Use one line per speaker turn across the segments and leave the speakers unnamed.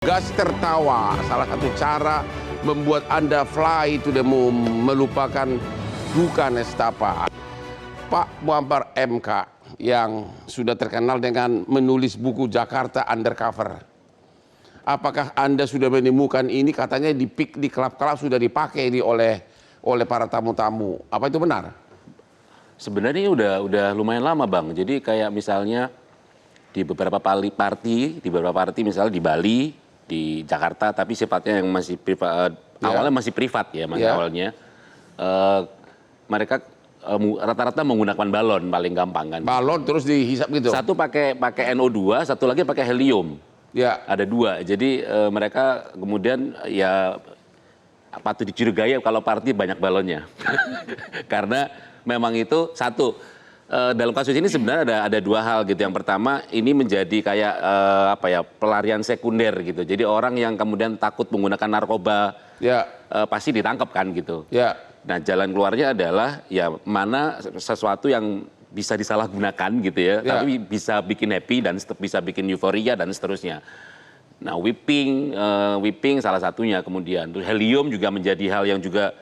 Gas tertawa, salah satu cara membuat Anda fly to the moon, melupakan duka nestapa. Pak Muammar MK yang sudah terkenal dengan menulis buku Jakarta Undercover. Apakah Anda sudah menemukan ini? Katanya di klub-klub sudah dipakai ini oleh para tamu-tamu. Apa itu benar?
Sebenarnya udah lumayan lama, Bang. Jadi kayak misalnya di beberapa party misalnya di Bali, di Jakarta, tapi sifatnya yang masih privat, awalnya masih privat ya, awalnya. Mereka rata-rata menggunakan balon paling gampang kan.
Balon terus dihisap gitu?
Satu pakai NO2, satu lagi pakai helium.
Ya.
Ada dua. Jadi mereka kemudian ya patut dicurigai kalau party banyak balonnya. Karena memang itu satu. Dalam kasus ini sebenarnya ada dua hal gitu. Yang pertama ini menjadi kayak pelarian sekunder gitu. Jadi orang yang kemudian takut menggunakan narkoba pasti ditangkap kan gitu.
Ya.
Nah jalan keluarnya adalah ya mana sesuatu yang bisa disalahgunakan gitu ya. Tapi bisa bikin happy dan bisa bikin euforia dan seterusnya. Nah whipping salah satunya kemudian. Terus helium juga menjadi hal yang juga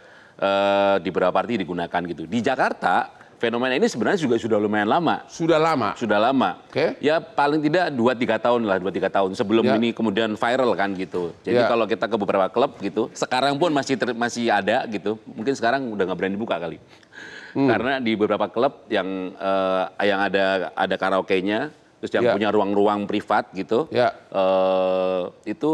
di beberapa party digunakan gitu. Di Jakarta fenomena ini sebenarnya juga sudah lumayan lama.
Sudah lama? Sudah lama.
Oke. Ya paling tidak 2-3 tahun lah, 2-3 tahun sebelum ini kemudian viral kan gitu. Jadi kalau kita ke beberapa klub gitu, sekarang pun masih ada gitu. Mungkin sekarang udah nggak berani buka kali. Karena di beberapa klub yang ada karaoke-nya, terus yang punya ruang-ruang privat gitu, itu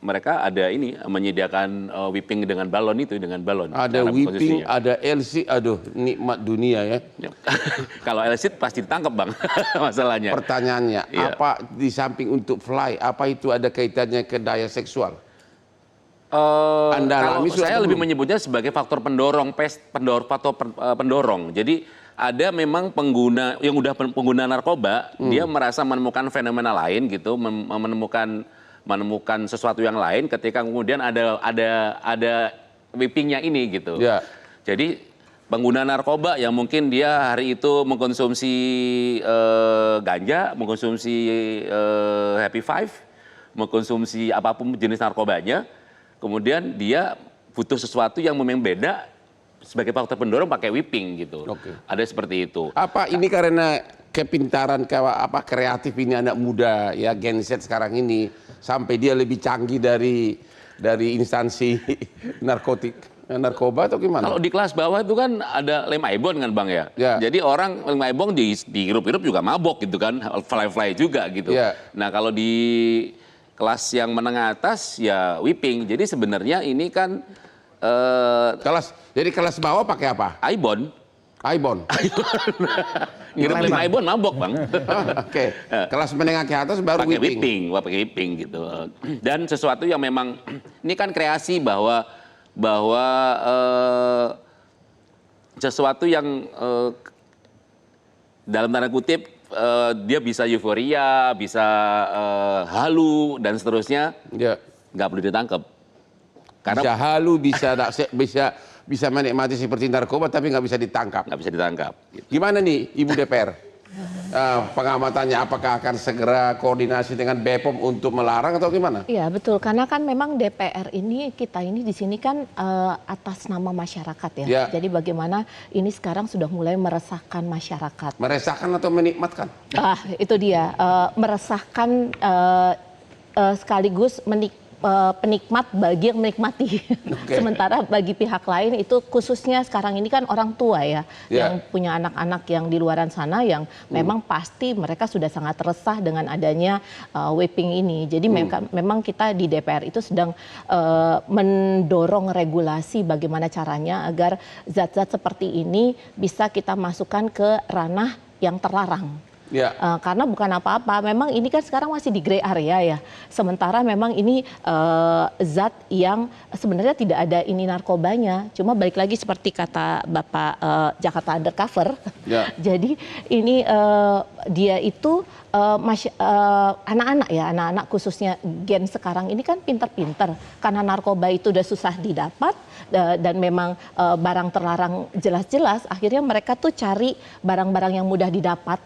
mereka ada ini menyediakan whipping dengan balon itu, dengan balon.
Ada whipping, ada LC, aduh nikmat dunia ya.
Kalau LC pasti ditangkap, Bang, masalahnya.
Pertanyaannya, apa di samping untuk fly, apa itu ada kaitannya ke daya seksual?
Kalau saya lebih menyebutnya sebagai faktor pendorong, faktor pendorong. Jadi ada memang pengguna yang udah pengguna narkoba, dia merasa menemukan fenomena lain gitu, menemukan sesuatu yang lain ketika kemudian ada whippingnya ini gitu. Jadi pengguna narkoba yang mungkin dia hari itu mengkonsumsi ganja, mengkonsumsi Happy Five, mengkonsumsi apapun jenis narkobanya, kemudian dia butuh sesuatu yang memang beda sebagai faktor pendorong pakai whipping gitu. Ada seperti itu.
Apa ini karena kepintaran kreatif ini anak muda ya Gen Z sekarang ini sampai dia lebih canggih dari instansi narkoba atau gimana?
Kalau di kelas bawah itu kan ada lem aibon kan, Bang ya. Jadi orang lem aibon di hirup-hirup juga mabok gitu kan, fly juga gitu. Nah kalau di kelas yang menengah atas ya whipping. Jadi sebenarnya ini kan
jadi kelas bawah pakai apa?
Aibon. Ngirim lem aibon mabok, Bang.
Oke. Kelas menengah ke atas baru whipping.
Pakai whipping gitu. Dan sesuatu yang memang ini kan kreasi bahwa sesuatu yang dalam tanda kutip dia bisa euforia, bisa halu dan seterusnya. Nggak perlu ditangkap.
Karena bisa halu, bisa menikmati seperti narkoba tapi nggak bisa ditangkap.
Nggak bisa ditangkap.
Gitu. Gimana nih Ibu DPR? Pengamatannya apakah akan segera koordinasi dengan BPOM untuk melarang atau gimana?
Iya betul, karena kan memang DPR ini kita ini di sini kan atas nama masyarakat ya. Jadi bagaimana ini sekarang sudah mulai meresahkan masyarakat.
Meresahkan atau menikmatkan?
Itu dia, meresahkan sekaligus penikmat bagi yang menikmati. Sementara bagi pihak lain itu khususnya sekarang ini kan orang tua ya, yang punya anak-anak yang di luaran sana yang memang pasti mereka sudah sangat resah dengan adanya whipping ini. Jadi memang kita di DPR itu sedang mendorong regulasi bagaimana caranya agar zat-zat seperti ini bisa kita masukkan ke ranah yang terlarang. Karena bukan apa-apa, memang ini kan sekarang masih di gray area ya. Sementara memang ini zat yang sebenarnya tidak ada ini narkobanya. Cuma balik lagi seperti kata Bapak Jakarta Undercover. Jadi ini dia itu anak-anak ya, anak-anak khususnya gen sekarang ini kan pinter-pinter. Karena narkoba itu udah susah didapat dan memang barang terlarang jelas-jelas, akhirnya mereka tuh cari barang-barang yang mudah didapat.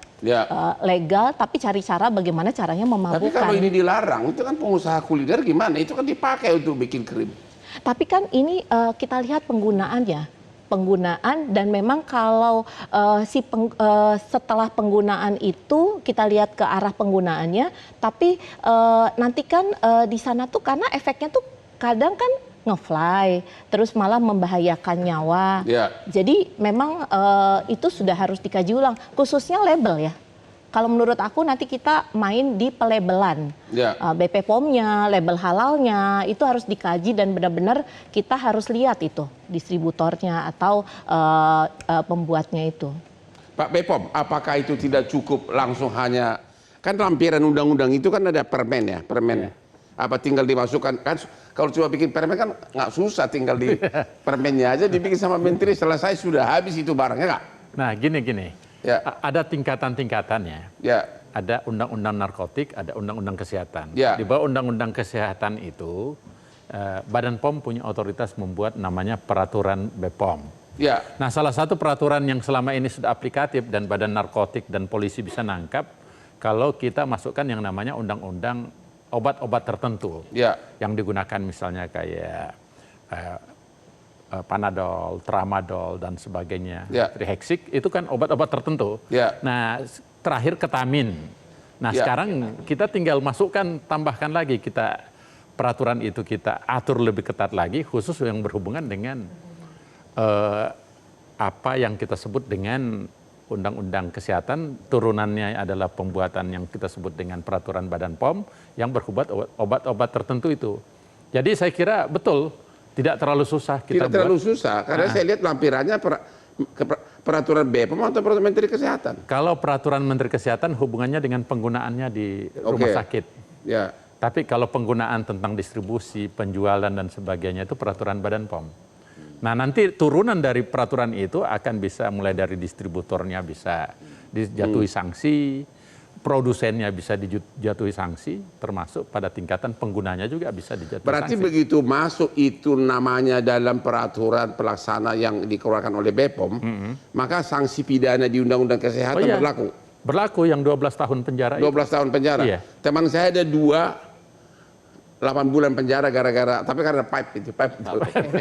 legal, tapi cari cara bagaimana caranya
Tapi
memabukkan.
kalau ini dilarang, itu kan pengusaha kuliner gimana? Itu kan dipakai untuk bikin krim.
Tapi kan ini kita lihat penggunaannya. Dan memang kalau setelah penggunaan itu kita lihat ke arah penggunaannya, tapi nanti kan di sana tuh karena efeknya tuh kadang kan nge-fly, terus malah membahayakan nyawa.
Ya.
Jadi memang itu sudah harus dikaji ulang, khususnya label ya. Kalau menurut aku nanti kita main di pelabelan,
Ya.
BP POM-nya, label halalnya, itu harus dikaji dan benar-benar kita harus lihat itu distributornya atau pembuatnya itu.
Pak Bepom, apakah itu tidak cukup langsung hanya, kan lampiran undang-undang itu kan ada permen ya, permen. Apa tinggal dimasukkan, kan kalau cuma bikin permen kan nggak susah, tinggal di permennya aja dibikin sama menteri, selesai sudah habis itu barangnya nggak?
Nah gini.
Ya.
Ada tingkatan-tingkatannya.
Ya.
Ada undang-undang narkotik, ada undang-undang kesehatan.
Ya.
Di bawah undang-undang kesehatan itu, Badan POM punya otoritas membuat namanya peraturan BPOM.
Ya.
Nah, salah satu peraturan yang selama ini sudah aplikatif dan Badan Narkotik dan polisi bisa nangkap, kalau kita masukkan yang namanya undang-undang obat-obat tertentu.
Ya.
Yang digunakan misalnya kayak Panadol, Tramadol dan sebagainya,
Ya.
Trihexik itu kan obat-obat tertentu.
Ya.
Nah, terakhir ketamin. Nah,
Ya.
sekarang kita tinggal masukkan, tambahkan lagi kita peraturan itu kita atur lebih ketat lagi, khusus yang berhubungan dengan apa yang kita sebut dengan undang-undang kesehatan, turunannya adalah pembuatan yang kita sebut dengan peraturan Badan POM yang berhubungan obat-obat tertentu itu. Jadi saya kira betul. Tidak terlalu susah kita
Tidak terlalu susah, karena saya lihat lampirannya peraturan BPOM atau peraturan Menteri Kesehatan.
Kalau peraturan Menteri Kesehatan hubungannya dengan penggunaannya di rumah sakit.
Ya.
Tapi kalau penggunaan tentang distribusi, penjualan dan sebagainya itu peraturan Badan POM. Nah nanti turunan dari peraturan itu akan bisa mulai dari distributornya bisa dijatuhi sanksi, produsennya bisa dijatuhi sanksi, termasuk pada tingkatan penggunanya juga bisa dijatuhi
Berarti
sanksi.
begitu masuk itu namanya dalam peraturan pelaksana yang dikeluarkan oleh BPOM, maka sanksi pidana di Undang-Undang Kesehatan berlaku.
Berlaku yang 12 tahun penjara
12 tahun penjara.
Iya.
Teman saya ada 8 bulan penjara gara-gara, tapi karena pipe.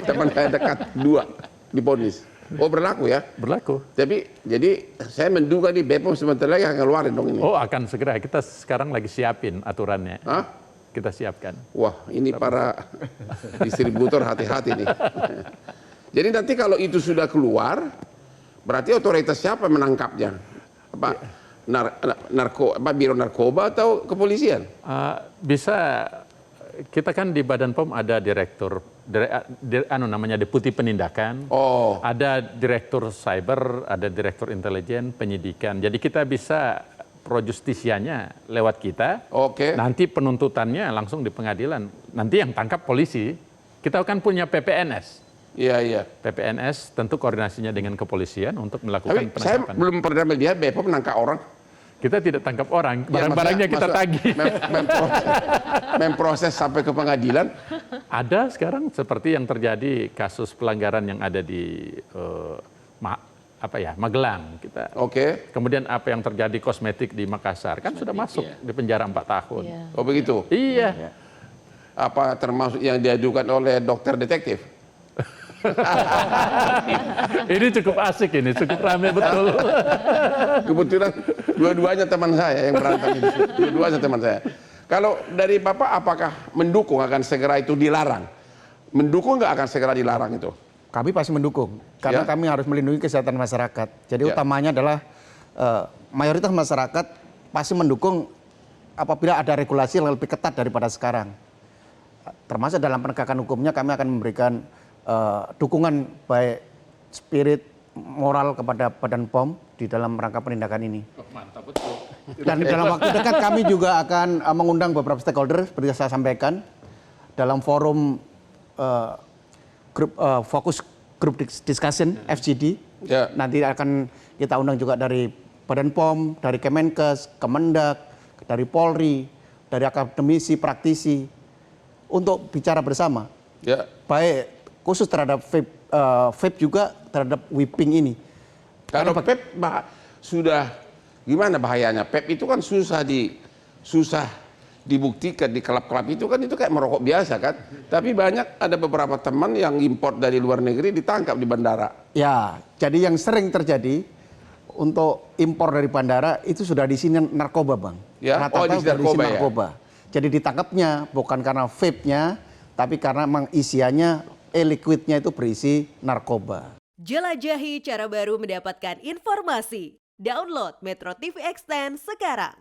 Teman saya dekat 2 divonis. Oh berlaku ya?
Berlaku.
Jadi saya menduga nih BPOM sebentar lagi akan keluarin dong ini.
Oh akan segera, kita sekarang lagi siapin aturannya.
Hah?
Kita siapkan.
Wah ini para distributor hati-hati nih. Jadi nanti kalau itu sudah keluar, berarti otoritas siapa menangkapnya? Apa Biro Narkoba atau kepolisian?
Bisa, kita kan di Badan POM ada namanya Deputi Penindakan, ada Direktur Cyber, ada Direktur Intelijen, Penyidikan. Jadi kita bisa pro justisianya lewat kita.
Oke.
Nanti penuntutannya langsung di pengadilan. Nanti yang tangkap polisi. Kita kan punya PPNS.
Iya.
PPNS tentu koordinasinya dengan kepolisian untuk melakukan
Tapi saya
penangkapan.
belum pernah melihat BPOM menangkap orang.
Kita tidak tangkap orang, barang-barangnya kita tagih.
Memproses sampai ke pengadilan.
Ada sekarang seperti yang terjadi kasus pelanggaran yang ada di Magelang.
Oke.
Kemudian apa yang terjadi kosmetik di Makassar kan sudah masuk di penjara 4 tahun.
Oh begitu.
Iya.
Apa termasuk yang diadukan oleh dokter detektif?
Ini cukup asik, ini cukup ramai betul.
Kebetulan dua-duanya teman saya yang berantem ini. Dua-duanya teman saya. Kalau dari Bapak apakah mendukung akan segera itu dilarang? Mendukung nggak akan segera dilarang itu?
Kami pasti mendukung, karena kami harus melindungi kesehatan masyarakat. Jadi utamanya adalah mayoritas masyarakat pasti mendukung apabila ada regulasi yang lebih ketat daripada sekarang. Termasuk dalam penegakan hukumnya kami akan memberikan dukungan baik spirit moral kepada Badan POM di dalam rangka penindakan ini.
Mantap betul.
Dan dalam waktu dekat kami juga akan mengundang beberapa stakeholder seperti saya sampaikan dalam forum fokus group discussion FGD. Nanti akan kita undang juga dari Badan POM, dari Kemenkes, Kemendak, dari Polri, dari akademisi, praktisi untuk bicara bersama. Baik khusus terhadap vape juga terhadap whipping ini.
Kalau vape sudah Gimana bahayanya? Vape itu kan susah dibuktikan di klub-klub itu kan, itu kayak merokok biasa kan. Tapi banyak ada beberapa teman yang import dari luar negeri ditangkap di bandara.
Ya, jadi yang sering terjadi untuk impor dari bandara itu sudah di sini narkoba, Bang.
Ya? Oh, di
Rata-rata sudah
narkoba ya?
narkoba. Jadi ditangkapnya bukan karena vape-nya, tapi karena memang isiannya e-liquidnya itu berisi narkoba.
Jelajahi cara baru mendapatkan informasi. Download Metro TV Extend sekarang.